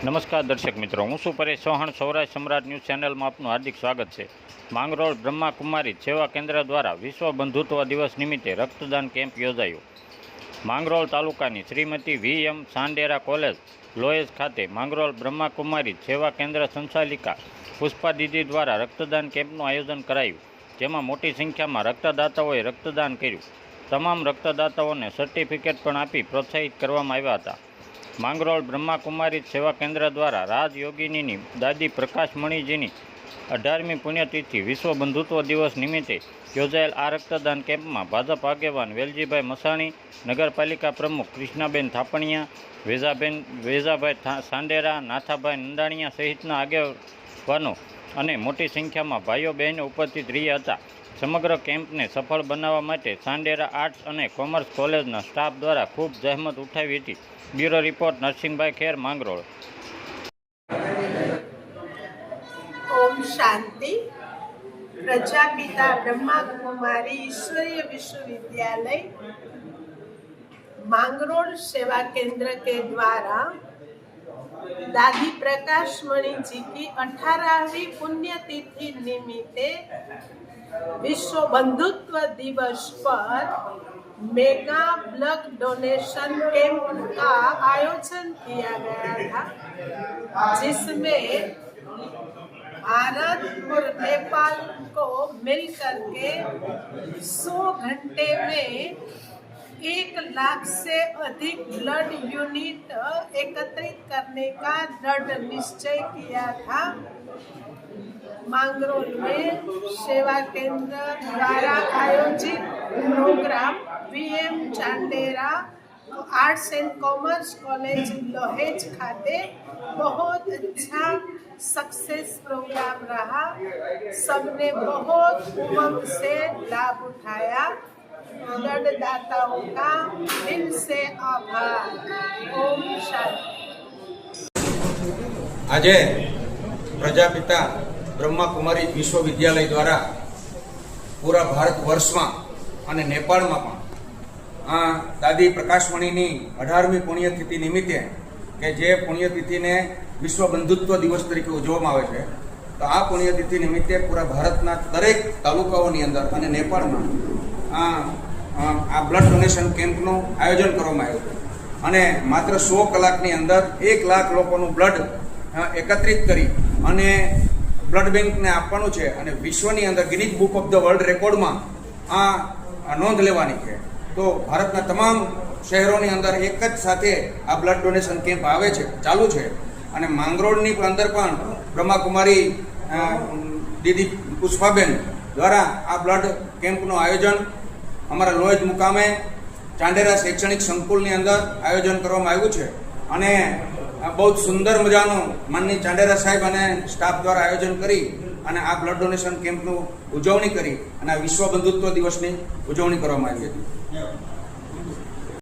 નમસ્કાર દર્શક મિત્રો, હું છું પરેશ ચૌહાણ. સૌરાષ્ટ્ર સમ્રાટ ન્યૂઝ ચેનલમાં આપનું હાર્દિક સ્વાગત છે. માંગરોળ બ્રહ્માકુમારી સેવા કેન્દ્ર દ્વારા વિશ્વ બંધુત્વ દિવસ નિમિત્તે રક્તદાન કેમ્પ યોજાયો. માંગરોળ તાલુકાની શ્રીમતી વી.એમ. સાંડેરા કોલેજ લોએજ ખાતે માંગરોળ બ્રહ્માકુમારી સેવા કેન્દ્ર સંચાલિકા પુષ્પા દીદી દ્વારા રક્તદાન કેમ્પનું આયોજન કરાયું, જેમાં મોટી સંખ્યામાં રક્તદાતાઓએ રક્તદાન કર્યું. તમામ રક્તદાતાઓને સર્ટિફિકેટ પણ આપી પ્રોત્સાહિત કરવામાં આવ્યા હતા. માંગરોળ બ્રહ્માકુમારી સેવા કેન્દ્ર દ્વારા રાજયોગિનીની દાદી પ્રકાશમણીજીની 18મી પુણ્યતિથિ વિશ્વ બંધુત્વ દિવસ નિમિત્તે યોજાયેલ આ રક્તદાન કેમ્પમાં ભાજપ આગેવાન વેલજીભાઈ મસાણી, નગરપાલિકા પ્રમુખ કૃષ્ણાબેન થાપણિયા, વેજાભાઈ સાંડેરા, નાથાભાઈ નંદાણીયા સહિતના આગેવાનો અને મોટી સંખ્યામાં ભાઈઓ બહેનો ઉપસ્થિત રહ્યા હતા. સમગ્ર કેમ્પને સફળ બનાવવા માટે સાંડેરા આર્ટ્સ અને કોમર્સ કોલેજના સ્ટાફ દ્વારા ખૂબ જહેમત ઉઠાવી હતી. બ્યુરો રિપોર્ટ નરસિંહભાઈ ખેર, માંગરોળ. ઓમ શાંતિ. प्रजापिता ब्रह्मा कुमारी ईश्वरीय विश्वविद्यालय मांगरोळ सेवा केंद्र के द्वारा दादी प्रकाशमणि जी की 18वीं पुण्यतिथि निमित्ते विश्व बंधुत्व दिवस पर मेगा ब्लड डोनेशन कैंप का आयोजन किया गया था, जिसमें भारत और नेपाल को मिलकर के 100 घंटे में 1 लाख से अधिक ब्लड यूनिट एकत्रित करने का दृढ़ निश्चय किया था। मांगरोल में सेवा केंद्र द्वारा आयोजित program V M. Chandera arts and commerce college लोहेज खाते बहुत अच्छा सक्सेस प्रोग्राम रहा। सबने बहुत उमंग से लाभ उठाया। ब्लड दाताओं का दिल से आभार। ओम शांति। आज प्रजापिता ब्रह्माकुमारी विश्वविद्यालय द्वारा पूरा भारत वर्ष में और नेपाल में दादी प्रकाशमणिनी 18મી पुण्यतिथि निमित्ते के जे पुण्यतिथि ने विश्व बंधुत्व दिवस तरीके उजवવામાં આવે છે, तो आ पुण्यतिथि निमित्ते पूरा भारतना दरेक तालुकाओनी अंदर अने नेपाळमां आ ब्लड डोनेशन केम्पनुं आयोजन करवामां આવ્યું અને માત્ર 100 કલાકની અંદર 1 લાખ લોકોનું બ્લડ એકત્રિત કરી અને બ્લડ બેંકને આપવાનું છે અને વિશ્વની અંદર Guinness book of the world રેકોર્ડમાં આ નોંધ લેવાની છે. તો ભારતના તમામ શહેરોની અંદર એક જ સાથે આ બ્લડ ડોનેશન કેમ્પ આવે છે, ચાલુ છે. અને માંગરોળની અંદર પણ બ્રહ્માકુમારી દીદી પુષ્પાબેન દ્વારા આ બ્લડ કેમ્પનું આયોજન અમારા લોહેજ મુકામે ચાંડેરા શૈક્ષણિક સંકુલની અંદર આયોજન કરવામાં આવ્યું છે અને બહુ સુંદર મજાનું માનની ચાંડેરા સાહેબ અને સ્ટાફ દ્વારા આયોજન કરી અને આ બ્લડ ડોનેશન કેમ્પનું ઉજવણી કરી અને આ વિશ્વ બંધુત્વ દિવસની ઉજવણી કરવામાં આવી હતી.